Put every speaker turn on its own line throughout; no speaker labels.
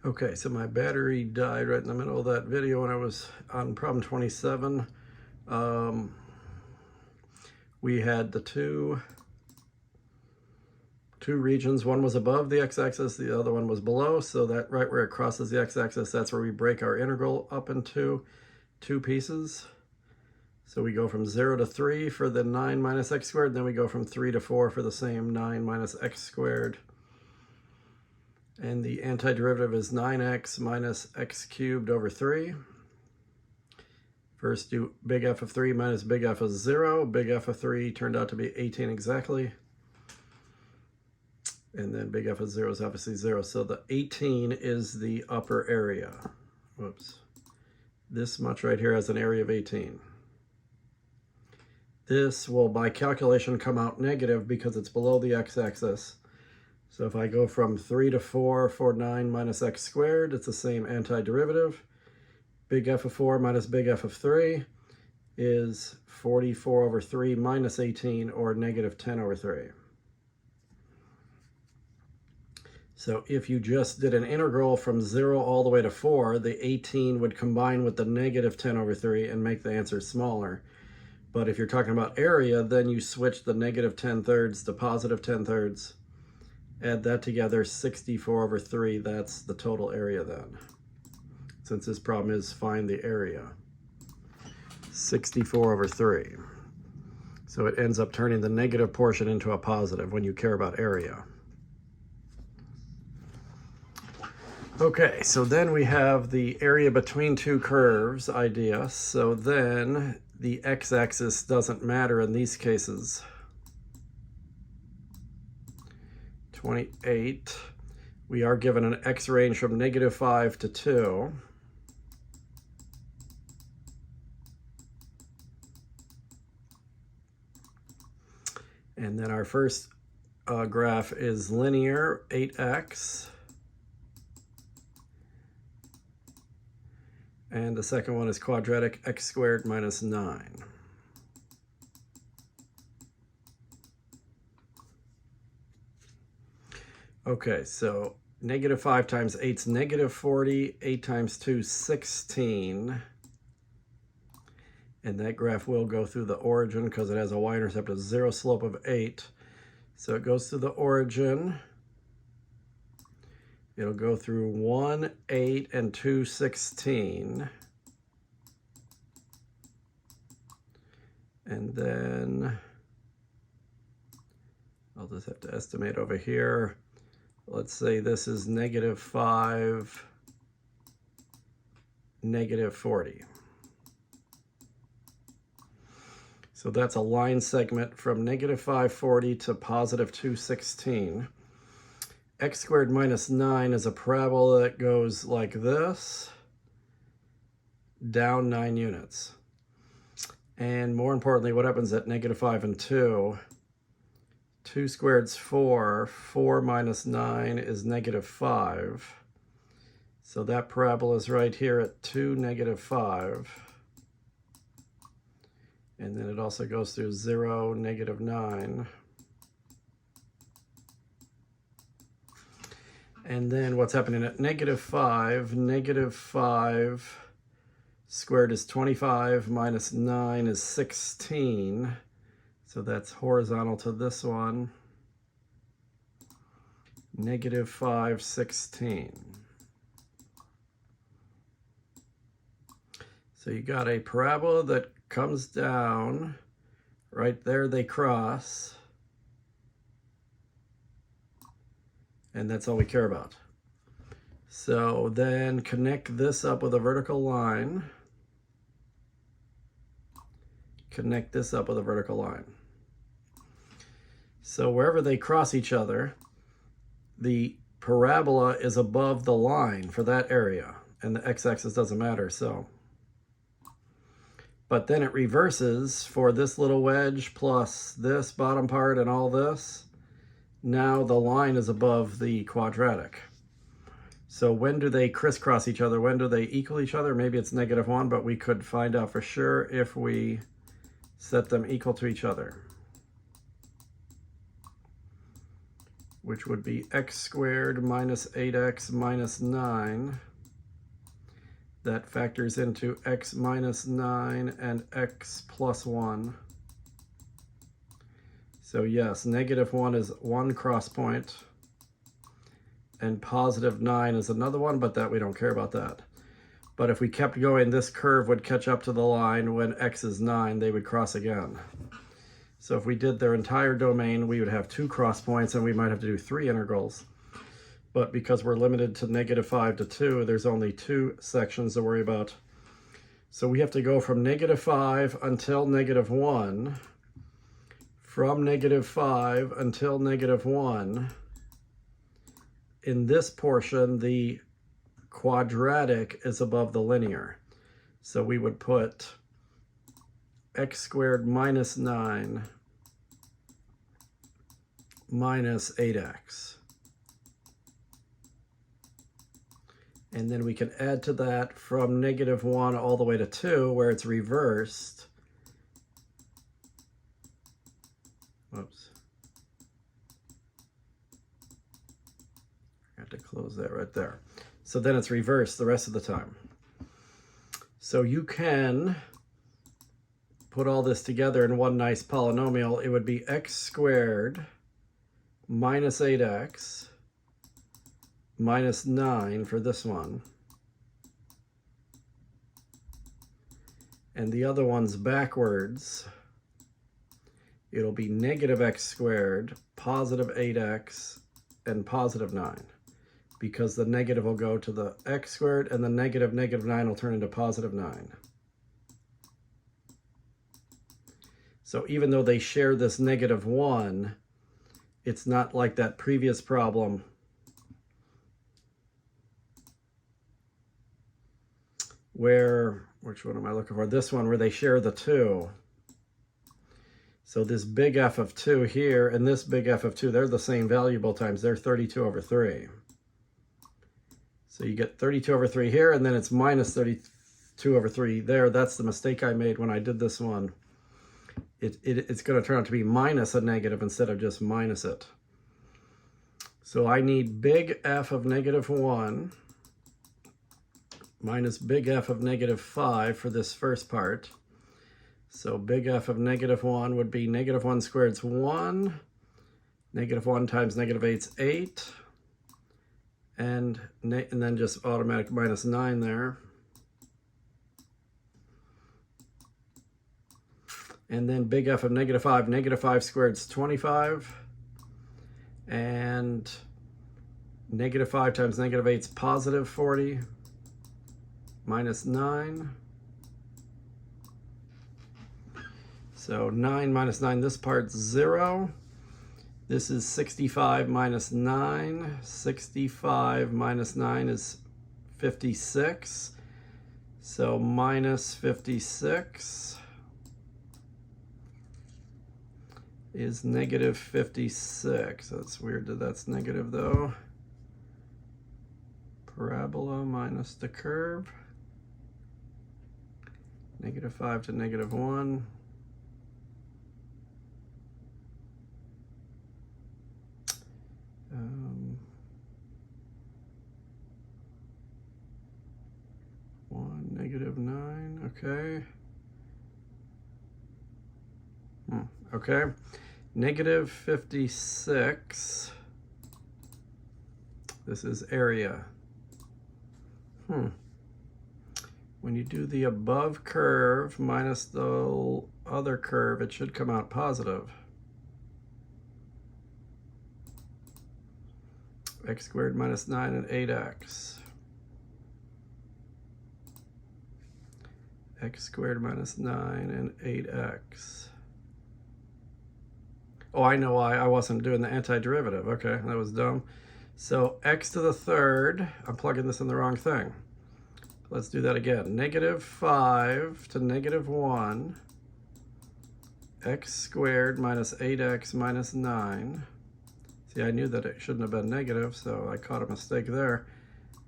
Okay, so my battery died right in the middle of that video when I was on problem 27. We had the two regions. One was above the x-axis, the other one was below. So that right where it crosses the x-axis, that's where we break our integral up into two pieces. So we go from 0 to 3 for the 9 minus x squared, then we go from 3 to 4 for the same 9 minus x squared. And the antiderivative is 9x minus x cubed over 3. First do big F of 3 minus big F of 0. Big F of 3 turned out to be 18 exactly. And then big F of 0 is obviously 0. So the 18 is the upper area. Whoops. This much right here has an area of 18. This will, by calculation, come out negative because it's below the x-axis. So if I go from 3 to 4 for 9 minus x squared, it's the same antiderivative. Big F of 4 minus big F of 3 is 44 over 3 minus 18, or negative 10 over 3. So if you just did an integral from 0 all the way to 4, the 18 would combine with the negative 10 over 3 and make the answer smaller. But if you're talking about area, then you switch the negative 10 thirds to positive 10 thirds. Add that together, 64 over 3, that's the total area then. Since this problem is find the area. 64 over 3. So it ends up turning the negative portion into a positive when you care about area. Okay, so then we have the area between two curves idea. So then the x-axis doesn't matter in these cases. 28, we are given an x range from -5 to 2. And then our first graph is linear, 8x. And the second one is quadratic, x squared minus 9. Okay, so -5 times 8 is -40. 8 times 2 is 16. And that graph will go through the origin because it has a y-intercept of 0, slope of 8. So it goes through the origin. It'll go through 1, 8, and 2, 16. And then I'll just have to estimate over here. Let's say this is -5, -40. So that's a line segment from -540 to +216. X squared minus 9 is a parabola that goes like this, down 9 units. And more importantly, what happens at -5 and 2? 2 squared is 4. 4 minus 9 is -5. So that parabola is right here at 2, -5. And then it also goes through 0, -9. And then what's happening at -5? -5 squared is 25, minus 9 is 16. So that's horizontal to this one. -5, 16. So you got a parabola that comes down. Right there they cross. And that's all we care about. So then connect this up with a vertical line. Connect this up with a vertical line. So wherever they cross each other, the parabola is above the line for that area, and the x-axis doesn't matter, so. But then it reverses for this little wedge plus this bottom part and all this. Now the line is above the quadratic. So when do they crisscross each other? When do they equal each other? Maybe it's -1, but we could find out for sure if we set them equal to each other. which would be x squared minus 8x minus 9. That factors into x minus 9 and x plus 1. So yes, -1 is one cross point, and +9 is another one, but that we don't care about that. But if we kept going, this curve would catch up to the line when x is 9, they would cross again. So if we did their entire domain, we would have 2 cross points, and we might have to do 3 integrals. But because we're limited to -5 to 2, there's only 2 sections to worry about. So we have to go from -5 until -1, from -5 until -1. In this portion, the quadratic is above the linear. So we would put x squared minus 9 minus 8x. And then we can add to that from -1 all the way to 2, where it's reversed. Whoops. I have to close that right there. So then it's reversed the rest of the time. So you can put all this together in one nice polynomial. It would be x squared minus 8x minus 9 for this one. And the other one's backwards. It'll be -x squared, positive 8x, and positive 9. Because the negative will go to the x squared, and the -9 will turn into positive 9. So even though they share this -1, it's not like that previous problem where, which one am I looking for? This one, where they share the 2. So this big F of 2 here and this big F of 2, they're the same value both times. They're 32/3. So you get 32/3 here, and then it's minus 32/3 there. That's the mistake I made when I did this one. It's going to turn out to be minus a negative instead of just minus it. So I need big F of -1 minus big F of -5 for this first part. So big F of -1 would be -1 squared is 1. -1 times -8 is 8. And then just automatic minus 9 there. And then big F of -5, -5 squared is 25. And -5 times -8 is positive 40. Minus 9. So 9 minus 9, this part's 0. This is 65 minus 9. 65 minus 9 is 56. So minus 56 is -56. That's weird that that's negative though. Parabola minus the curve. -5 to -1. -9, okay. Okay, -56. This is area. When you do the above curve minus the other curve, it should come out positive. X squared minus 9 and 8x. X squared minus 9 and 8x. Oh, I know why I wasn't doing the antiderivative. Okay, that was dumb. So x to the third, I'm plugging this in the wrong thing. Let's do that again. -5 to -1, x squared minus 8x minus 9. See, I knew that it shouldn't have been negative, so I caught a mistake there.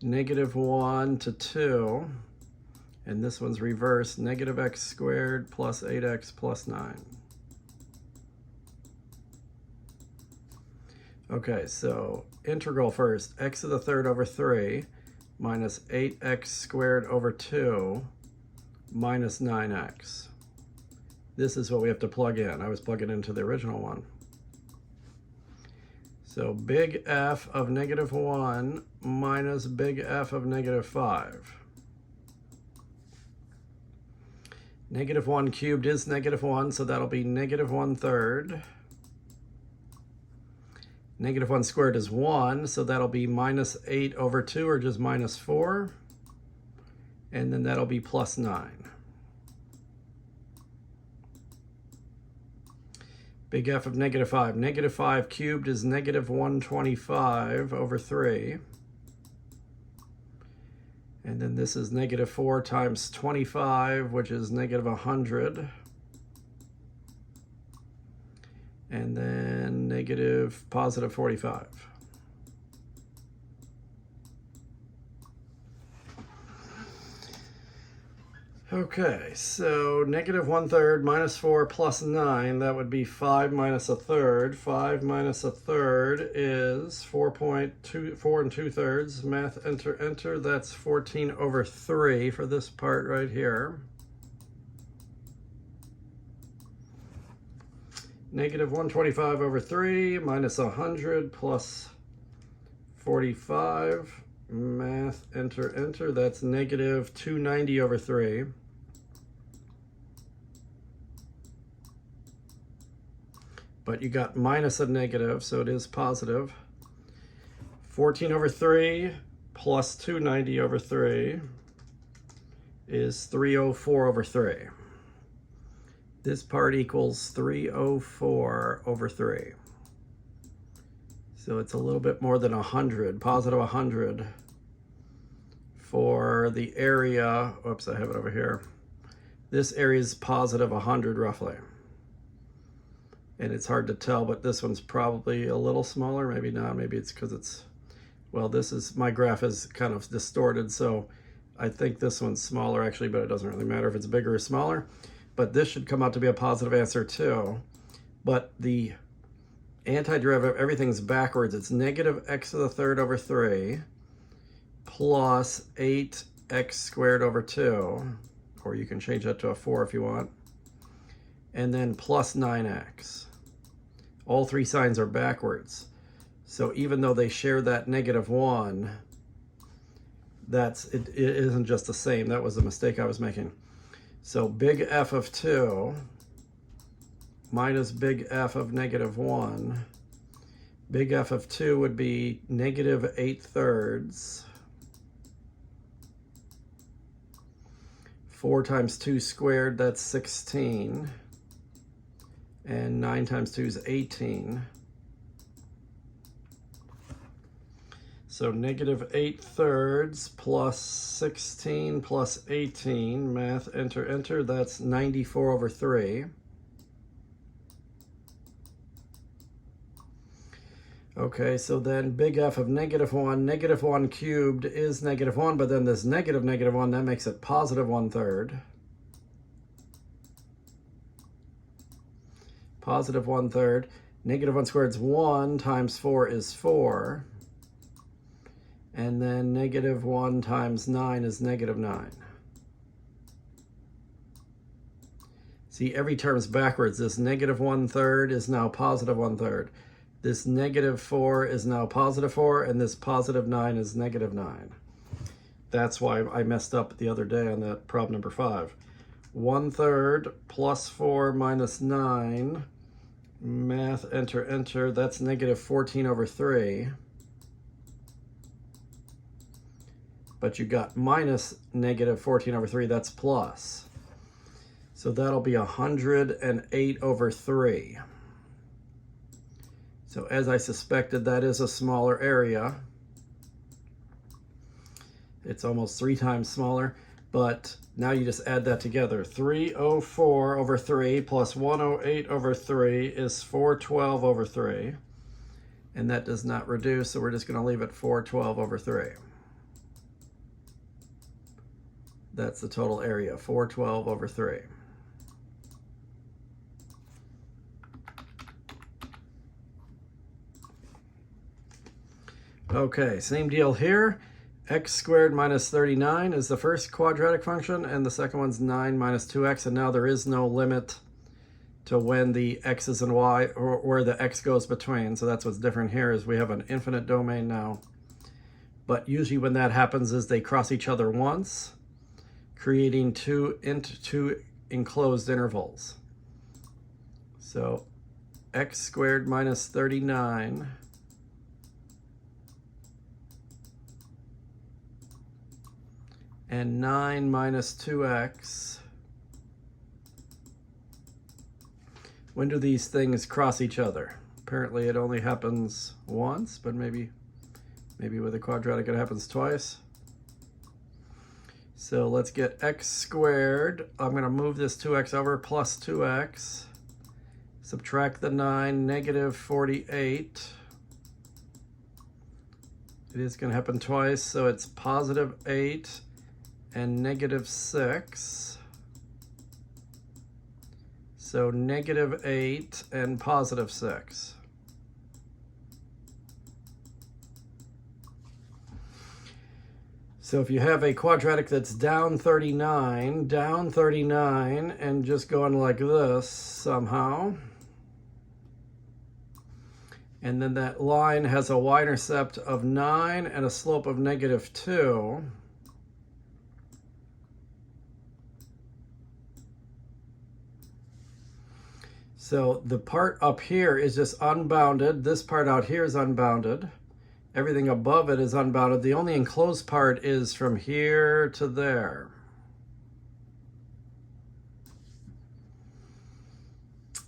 -1 to 2, and this one's reversed, -x squared plus 8x plus 9. Okay, so integral first, x to the third over 3 minus 8x squared over 2 minus 9x. This is what we have to plug in. I was plugging into the original one. So big F of -1 minus big F of -5. -1 cubed is -1, so that'll be -1/3. -1 squared is 1, so that'll be -8 over 2, or just -4. And then that'll be +9. Big F of -5. -5 cubed is -125 over 3. And then this is -4 times 25, which is -100. And then +45. Okay, so -1/3 minus 4 plus 9, that would be 5 minus 1/3. 5 minus 1/3 is 4 2/3. Math, enter. That's 14 over 3 for this part right here. -125 over 3 minus 100 plus 45. Math, enter. That's -290 over 3. But you got minus a negative, so it is positive. 14 over 3 plus 290 over 3 is 304 over 3. This part equals 304 over 3. So it's a little bit more than 100, positive 100 for the area. Oops, I have it over here. This area is positive 100 roughly. And it's hard to tell, but this one's probably a little smaller. Maybe not. Maybe it's because it's, well, this is, my graph is kind of distorted, so I think this one's smaller actually, but it doesn't really matter if it's bigger or smaller. But this should come out to be a positive answer too. But the antiderivative, everything's backwards. It's -x to the third over 3 plus 8x squared over 2, or you can change that to a 4 if you want, and then plus 9x. All three signs are backwards. So even though they share that -1, it isn't just the same. That was a mistake I was making. So big F of 2 minus big F of -1. Big F of 2 would be -8/3. 4 times 2 squared, that's 16. And 9 times 2 is 18. So -8/3 plus 16 plus 18, math, enter, that's 94 over 3. Okay, so then big F of -1, -1 cubed is -1, but then this -1, that makes it positive 1/3. Positive 1/3. -1 squared is 1 times 4 is 4. And then -1 times 9 is -9. See, every term's backwards. This -1/3 is now positive 1/3. This -4 is now positive 4, and this positive 9 is -9. That's why I messed up the other day on that problem number 5. 1/3 plus 4 minus 9. Math, enter, that's -14 over 3. But you got minus -14 over 3, that's plus. So that'll be 108 over 3. So as I suspected, that is a smaller area. It's almost 3 times smaller, but now you just add that together. 304 over 3 plus 108 over 3 is 412 over 3. And that does not reduce, so we're just going to leave it 412 over 3. That's the total area, 412 over 3. Okay, same deal here. X squared minus 39 is the first quadratic function, and the second one's 9 minus 2x, and now there is no limit to when the x's and y, or where the x goes between. So that's what's different here, is we have an infinite domain now. But usually when that happens is they cross each other once, creating two enclosed intervals. So x squared minus 39 and 9 minus 2x. When do these things cross each other? Apparently it only happens once, but maybe with a quadratic it happens twice. So let's get x squared. I'm going to move this 2x over, plus 2x. Subtract the 9, negative 48. It is going to happen twice, so it's positive 8 and negative 6. So negative 8 and positive 6. So if you have a quadratic that's down 39, and just going like this somehow, and then that line has a y-intercept of 9 and a slope of negative 2, so the part up here is just unbounded. This part out here is unbounded. Everything above it is unbounded. The only enclosed part is from here to there.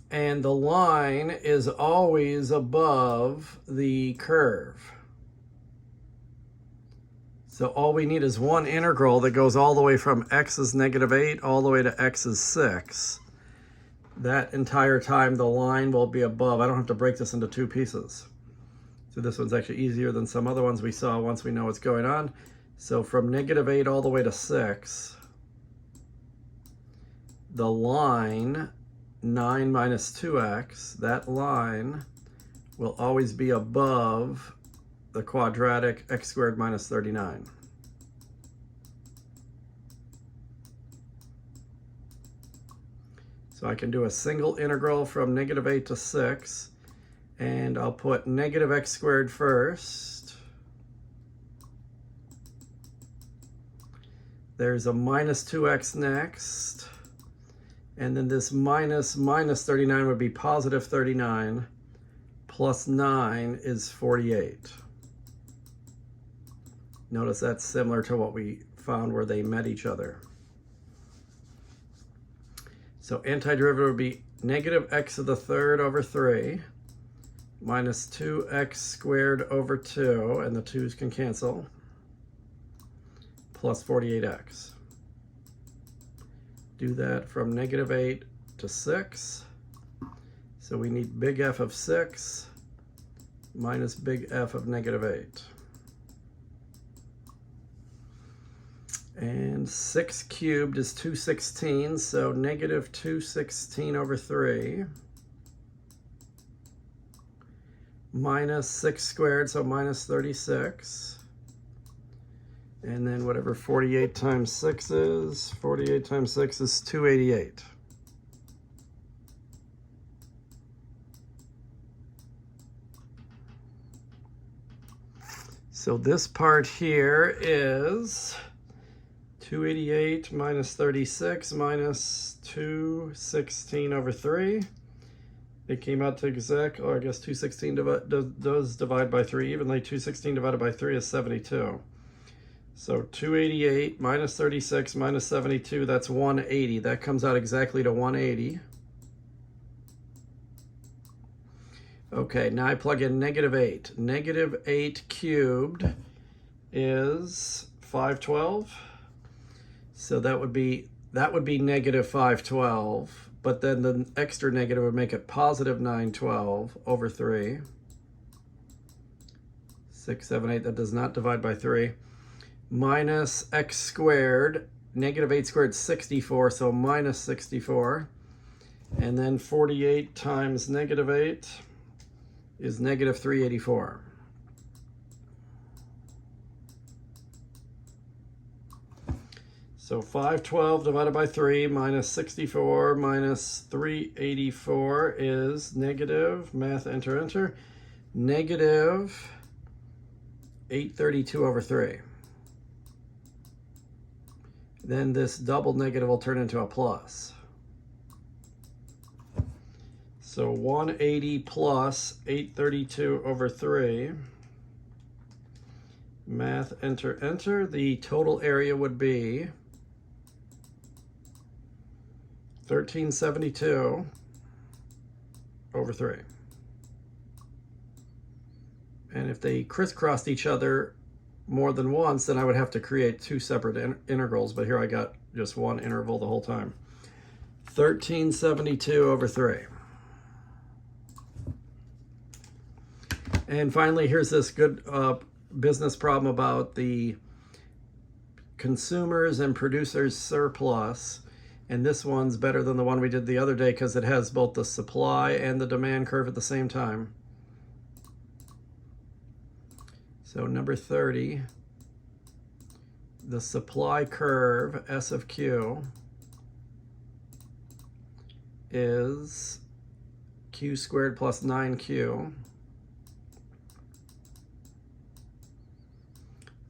And the line is always above the curve. So all we need is one integral that goes all the way from x is negative 8 all the way to x is 6. That entire time the line will be above. I don't have to break this into two pieces. So this one's actually easier than some other ones we saw once we know what's going on. So from negative 8 all the way to 6, the line 9 minus 2x, that line will always be above the quadratic x squared minus 39. So I can do a single integral from negative 8 to 6, and I'll put negative x squared first. There's a minus 2x next, and then this minus 39 would be positive 39, plus 9 is 48. Notice that's similar to what we found where they met each other. So antiderivative would be negative x to the third over 3 minus 2x squared over 2, and the 2's can cancel, plus 48x. Do that from negative 8 to 6. So we need big F of 6 minus big F of negative 8. And 6 cubed is 216, so negative 216 over 3 minus 6 squared, so minus 36. And then whatever 48 times 6 is, 48 times 6 is 288. So this part here is 288 minus 36 minus 216 over 3. It came out to exact, or I guess 216 does divide by 3 evenly. 216 divided by 3 is 72. So 288 minus 36 minus 72, that's 180. That comes out exactly to 180. Okay, now I plug in negative 8. Negative 8 cubed is 512. So that would be negative 512, but then the extra negative would make it positive 912 over 3. 6, 7, 8, that does not divide by 3. Minus x squared, negative 8 squared is 64, so minus 64. And then 48 times negative 8 is negative 384. So 512 divided by 3 minus 64 minus 384 is negative, math, enter, enter, negative 832 over 3. Then this double negative will turn into a plus. So 180 plus 832 over 3. Math, enter, enter. The total area would be 1372 over 3. And if they crisscrossed each other more than once, then I would have to create two separate integrals, but here I got just one interval the whole time. 1372 over 3. And finally, here's this good business problem about the consumers and producers surplus. And this one's better than the one we did the other day because it has both the supply and the demand curve at the same time. So number 30, the supply curve, S of Q, is Q squared plus 9Q.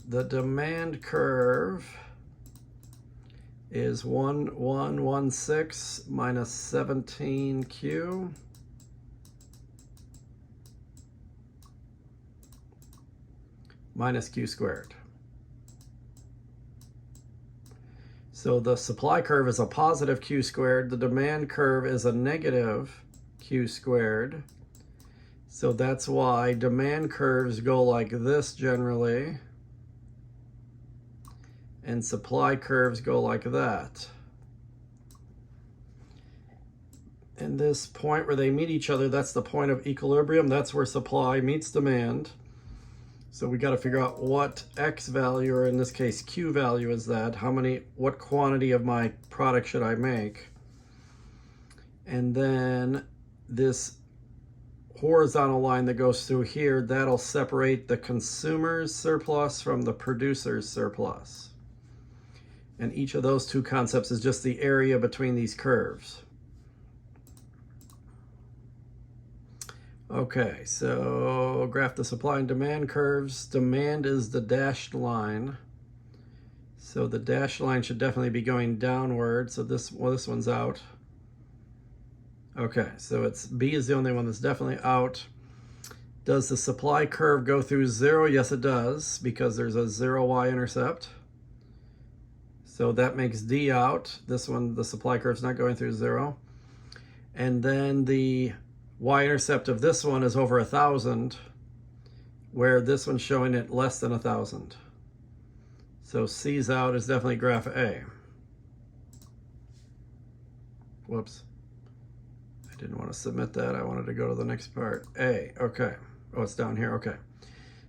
The demand curve is 1116 minus 17Q. Minus Q squared. So the supply curve is a positive Q squared. The demand curve is a negative Q squared. So that's why demand curves go like this generally, and supply curves go like that. And this point where they meet each other, that's the point of equilibrium. That's where supply meets demand. So we got to figure out what X value, or in this case Q value, is that. What quantity of my product should I make? And then this horizontal line that goes through here, that'll separate the consumer's surplus from the producer's surplus. And each of those two concepts is just the area between these curves. Okay, so graph the supply and demand curves. Demand is the dashed line. So the dashed line should definitely be going downward. So this one's out. Okay, so B is the only one that's definitely out. Does the supply curve go through 0? Yes, it does, because there's a 0 y-intercept. So that makes D out. This one, the supply curve's not going through 0. And then the y-intercept of this one is over 1,000, where this one's showing it less than 1,000. So C's out is definitely graph A. Whoops. I didn't want to submit that. I wanted to go to the next part. A, okay. Oh, it's down here, okay.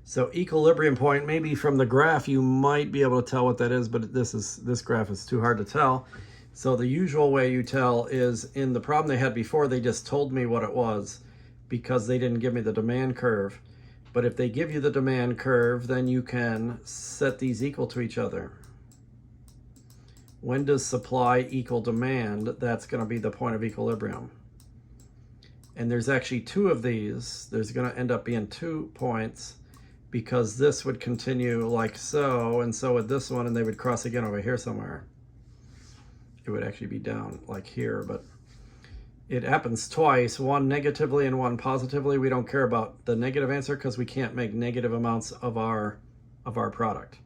So equilibrium point, maybe from the graph you might be able to tell what that is, but this graph is too hard to tell. So the usual way you tell is, in the problem they had before, they just told me what it was because they didn't give me the demand curve. But if they give you the demand curve, then you can set these equal to each other. When does supply equal demand? That's going to be the point of equilibrium. And there's actually two of these. There's going to end up being 2 points, because this would continue like so, and so would this one, and they would cross again over here somewhere. It would actually be down like here, but it happens twice, one negatively and one positively. We don't care about the negative answer because we can't make negative amounts of our product.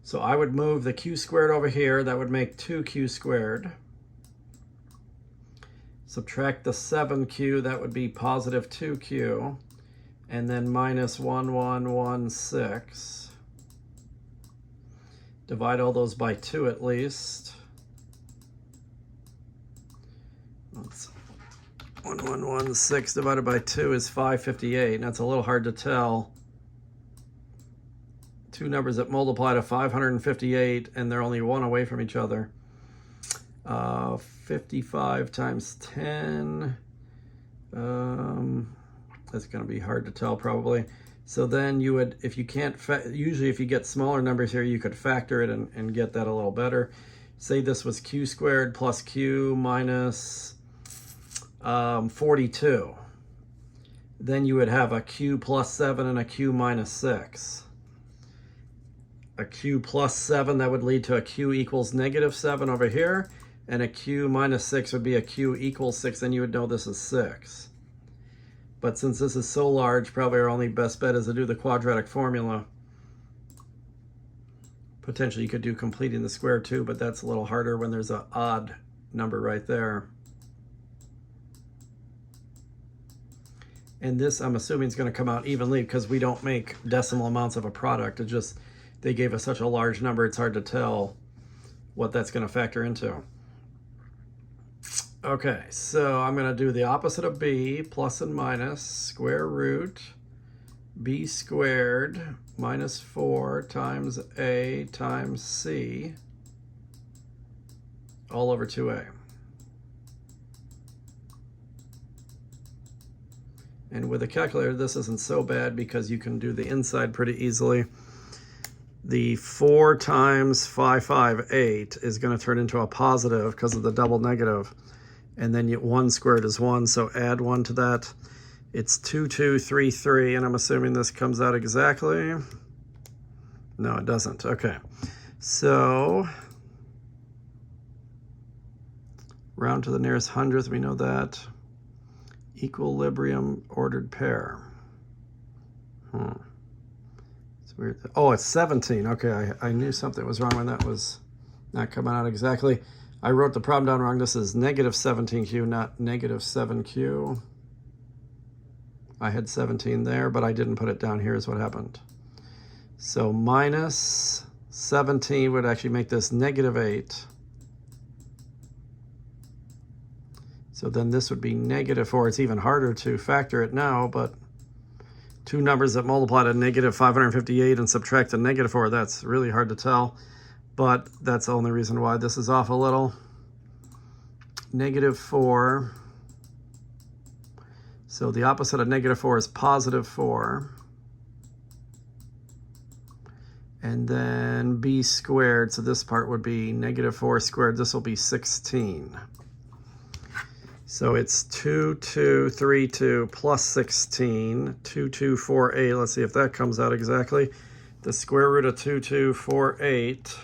So I would move the Q squared over here. That would make 2Q squared. Subtract the 7Q, that would be positive 2Q. And then minus 1116. Divide all those by 2 at least. 1116 divided by 2 is 558. And that's a little hard to tell. Two numbers that multiply to 558, and they're only 1 away from each other. 55 times 10. That's going to be hard to tell probably. So then you would, if you can't, usually if you get smaller numbers here, you could factor it and get that a little better. Say this was q squared plus q minus 42. Then you would have a q plus 7 and a q minus 6. A q plus 7, that would lead to a q equals negative 7 over here. And a q minus 6 would be a q equals 6. Then you would know this is 6. But since this is so large, probably our only best bet is to do the quadratic formula. Potentially you could do completing the square too, but that's a little harder when there's an odd number right there. And this, I'm assuming, is going to come out evenly because we don't make decimal amounts of a product. It just, they gave us such a large number, it's hard to tell what that's going to factor into. Okay, so I'm going to do the opposite of b, plus and minus, square root b squared minus 4 times a times c all over 2a. And with a calculator, this isn't so bad because you can do the inside pretty easily. The 4 times 558 is going to turn into a positive because of the double negative. And then 1 squared is 1, so add 1 to that. It's 2233, and I'm assuming this comes out exactly. No, it doesn't. Okay. So, round to the nearest hundredth, we know that. Equilibrium ordered pair. It's weird. Oh, it's 17. Okay, I knew something was wrong when that was not coming out exactly. I wrote the problem down wrong. This is negative 17q, not negative 7q. I had 17 there, but I didn't put it down here is what happened. So minus 17 would actually make this negative 8. So then this would be negative 4. It's even harder to factor it now, but two numbers that multiply to negative 558 and subtract a negative 4, that's really hard to tell. But that's the only reason why this is off a little. Negative 4. So the opposite of negative 4 is positive 4. And then b squared, so this part would be negative 4 squared. This will be 16. So it's 2232 plus 16, 2248. Let's see if that comes out exactly. The square root of 2248.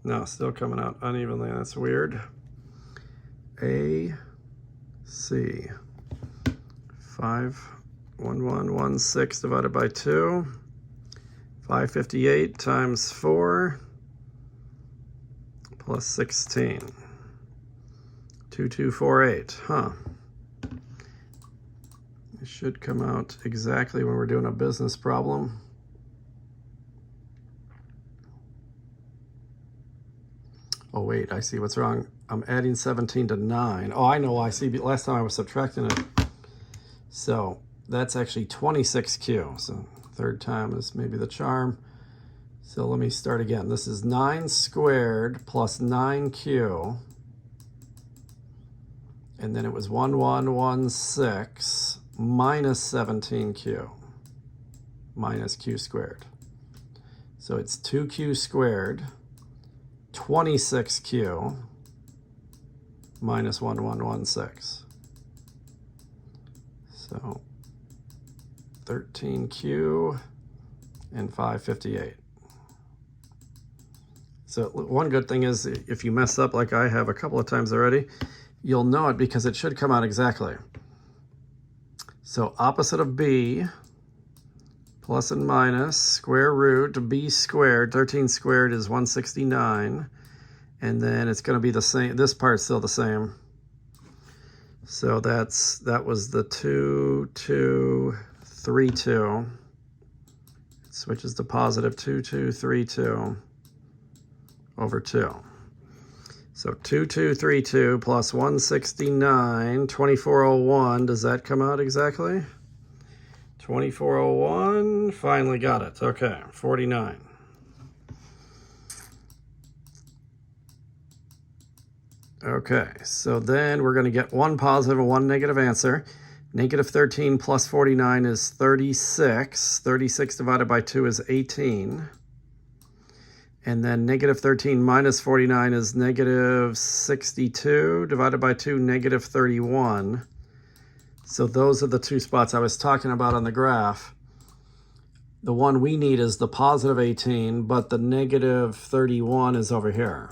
No, still coming out unevenly. That's weird. A, C. 51116 divided by 2. 558 times 4 plus 16. 2248, huh? It should come out exactly when we're doing a business problem. Oh wait, I see what's wrong. I'm adding 17 to 9. Oh, I know why. I see, last time I was subtracting it. So that's actually 26q. So third time is maybe the charm. So let me start again. This is 9 squared plus 9q. And then it was 1116 minus 17q minus q squared. So it's 2q squared, 26q minus 1116. So 13q and 558. So one good thing is if you mess up like I have a couple of times already, you'll know it because it should come out exactly. So opposite of b, plus and minus, square root b squared, 13 squared is 169. And then it's going to be the same, this part's still the same. So that was the 2232. It switches to positive 2232 over 2. So 2232 plus 169, 2401, does that come out exactly? 2401, finally got it. Okay, 49. Okay, so then we're going to get one positive and one negative answer. Negative 13 plus 49 is 36. 36 divided by 2 is 18. And then negative 13 minus 49 is negative 62. Divided by 2, negative 31. So those are the two spots I was talking about on the graph. The one we need is the positive 18, but the negative 31 is over here.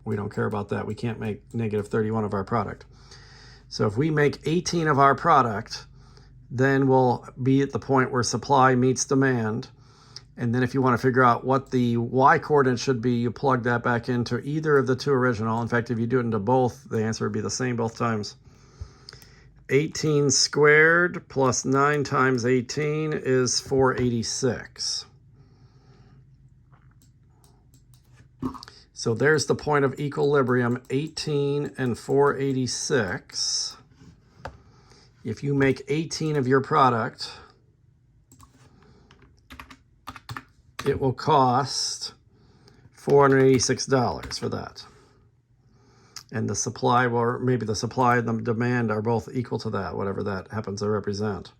We don't care about that. We can't make negative 31 of our product. So if we make 18 of our product, then we'll be at the point where supply meets demand. And then if you want to figure out what the y coordinate should be, you plug that back into either of the two original. In fact, if you do it into both, the answer would be the same both times. 18 squared plus 9 times 18 is 486. So there's the point of equilibrium, 18 and 486. If you make 18 of your product, it will cost $486 for that. And the supply, or maybe the supply and the demand are both equal to that, whatever that happens to represent.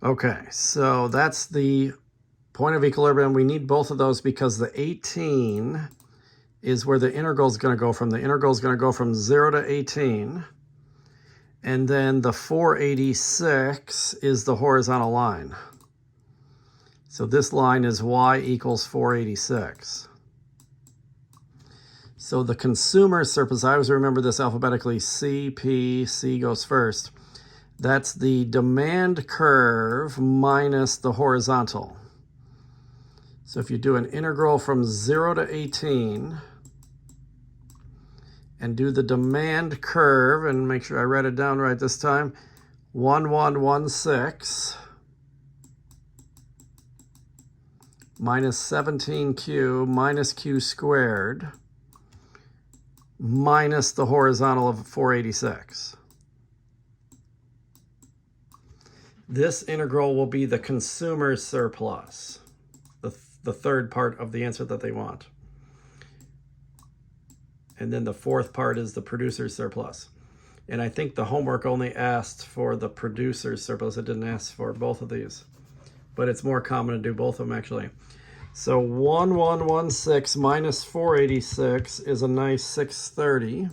Okay, so that's the point of equilibrium. We need both of those because the 18 is where the integral is going to go from. The integral is going to go from 0 to 18. And then the 486 is the horizontal line. So this line is y equals 486. So the consumer surplus, I always remember this alphabetically, CP, C goes first. That's the demand curve minus the horizontal. So if you do an integral from 0 to 18 and do the demand curve, and make sure I read it down right this time, 1116 minus 17q minus q squared minus the horizontal of 486. This integral will be the consumer surplus, the third part of the answer that they want. And then the fourth part is the producer's surplus. And I think the homework only asked for the producer's surplus. It didn't ask for both of these. But it's more common to do both of them, actually. So 1116 minus 486 is a nice 630.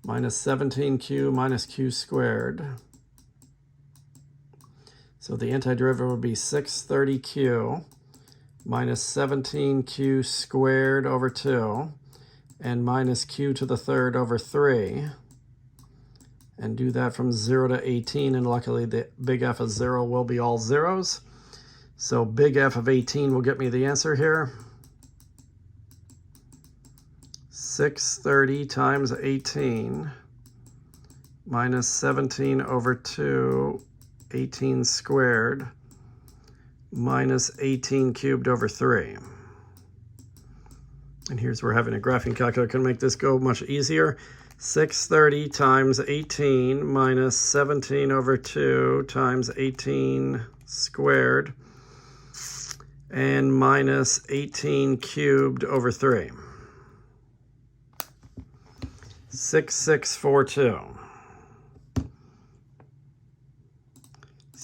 Minus 17q minus q squared. So the antiderivative would be 630q minus 17q squared over 2 and minus q to the third over 3. And do that from 0 to 18, and luckily the big F of 0 will be all zeros. So big F of 18 will get me the answer here. 630 times 18 minus 17 over 2, 18 squared, minus 18 cubed over 3. And here's where having a graphing calculator can make this go much easier. 630 times 18 minus 17 over 2 times 18 squared and minus 18 cubed over 3. 6642.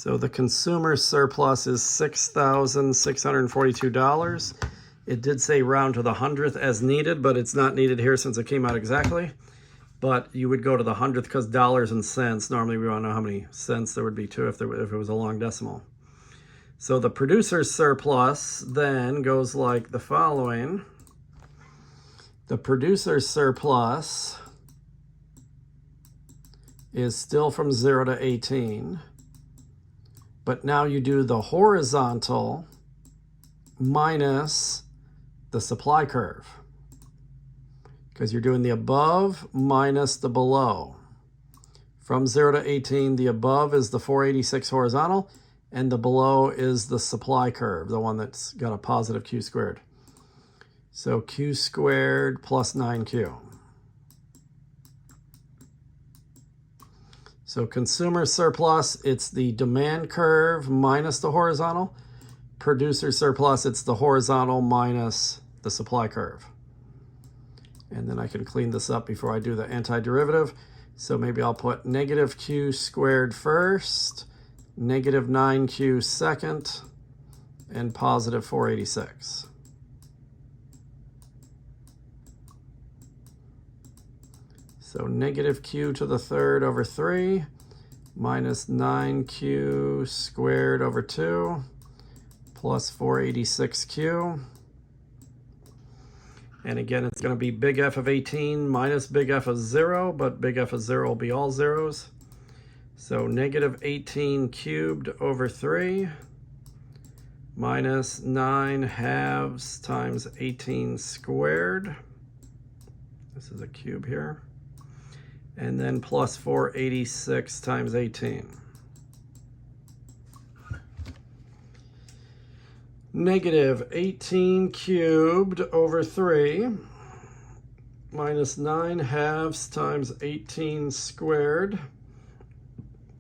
So the consumer surplus is $6,642. It did say round to the 100th as needed, but it's not needed here since it came out exactly. But you would go to the 100th because dollars and cents, normally we want to know how many cents there would be too if it was a long decimal. So the producer's surplus then goes like the following. The producer's surplus is still from 0 to 18. But now you do the horizontal minus the supply curve, because you're doing the above minus the below. From 0 to 18, the above is the 486 horizontal, and the below is the supply curve, the one that's got a positive q squared. So q squared plus 9q. So consumer surplus, it's the demand curve minus the horizontal. Producer surplus, it's the horizontal minus the supply curve. And then I can clean this up before I do the antiderivative. So maybe I'll put negative q squared first, negative 9q second, and positive 486. So negative q to the third over 3 minus 9q squared over 2 plus 486q. And again, it's going to be big F of 18 minus big F of 0, but big F of 0 will be all zeros. So negative 18 cubed over 3 minus 9 halves times 18 squared. This is a cube here. And then plus 486 times 18. Negative 18 cubed over 3 minus 9 halves times 18 squared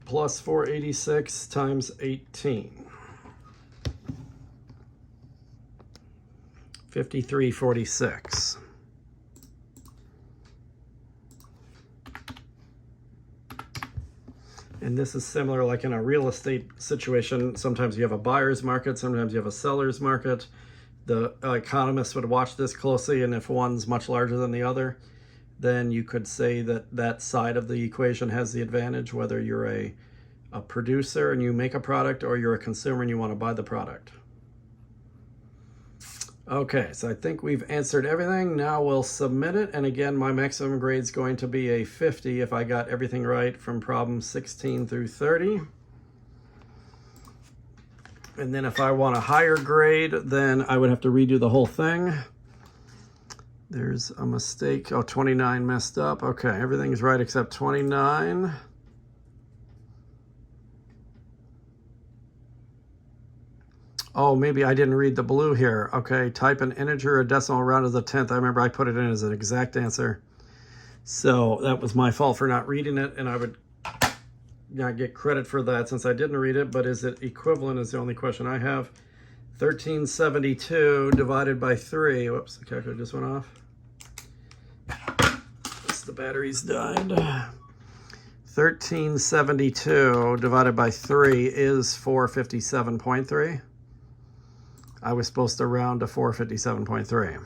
plus 486 times 18. 5346. And this is similar, like in a real estate situation. Sometimes you have a buyer's market, sometimes you have a seller's market. The economists would watch this closely, and if one's much larger than the other, then you could say that that side of the equation has the advantage, whether you're a producer and you make a product, or you're a consumer and you want to buy the product. Okay, so I think we've answered everything. Now we'll submit it. And again, my maximum grade is going to be a 50 if I got everything right from problems 16 through 30. And then if I want a higher grade, then I would have to redo the whole thing. There's a mistake. Oh, 29 messed up. Okay, everything's right except 29. Oh, maybe I didn't read the blue here. Okay, type an integer or decimal round to the 10th. I remember I put it in as an exact answer. So that was my fault for not reading it, and I would not get credit for that since I didn't read it, but is it equivalent is the only question I have. 1372 divided by 3. Whoops, the calculator just went off. The batteries died. 1372 divided by 3 is 457.3. I was supposed to round to 457.3.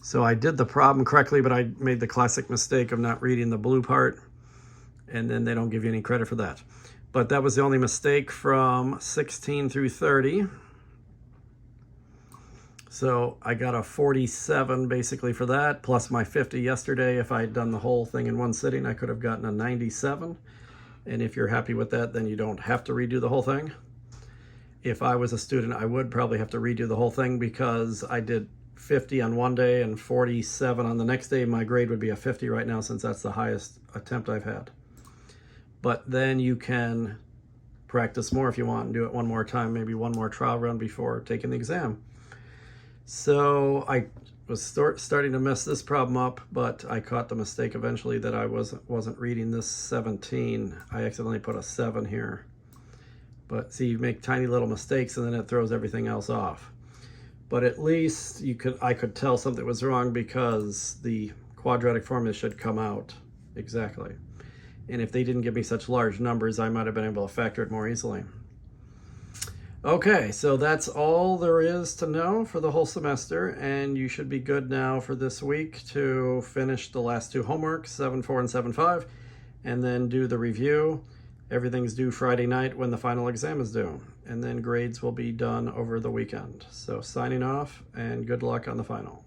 So I did the problem correctly, but I made the classic mistake of not reading the blue part, and then they don't give you any credit for that. But that was the only mistake from 16 through 30. So I got a 47 basically for that, plus my 50 yesterday. If I had done the whole thing in one sitting, I could have gotten a 97. And if you're happy with that, then you don't have to redo the whole thing. If I was a student, I would probably have to redo the whole thing because I did 50 on one day and 47 on the next day. My grade would be a 50 right now since that's the highest attempt I've had. But then you can practice more if you want and do it one more time, maybe one more trial run before taking the exam. So I was starting to mess this problem up, but I caught the mistake eventually that I wasn't reading this 17. I accidentally put a 7 here. But see, you make tiny little mistakes and then it throws everything else off. But at least I could tell something was wrong because the quadratic formula should come out exactly. And if they didn't give me such large numbers, I might have been able to factor it more easily. Okay, so that's all there is to know for the whole semester, and you should be good now for this week to finish the last two homeworks, 7.4 and 7.5, and then do the review. Everything's due Friday night when the final exam is due, and then grades will be done over the weekend. So signing off, and good luck on the final.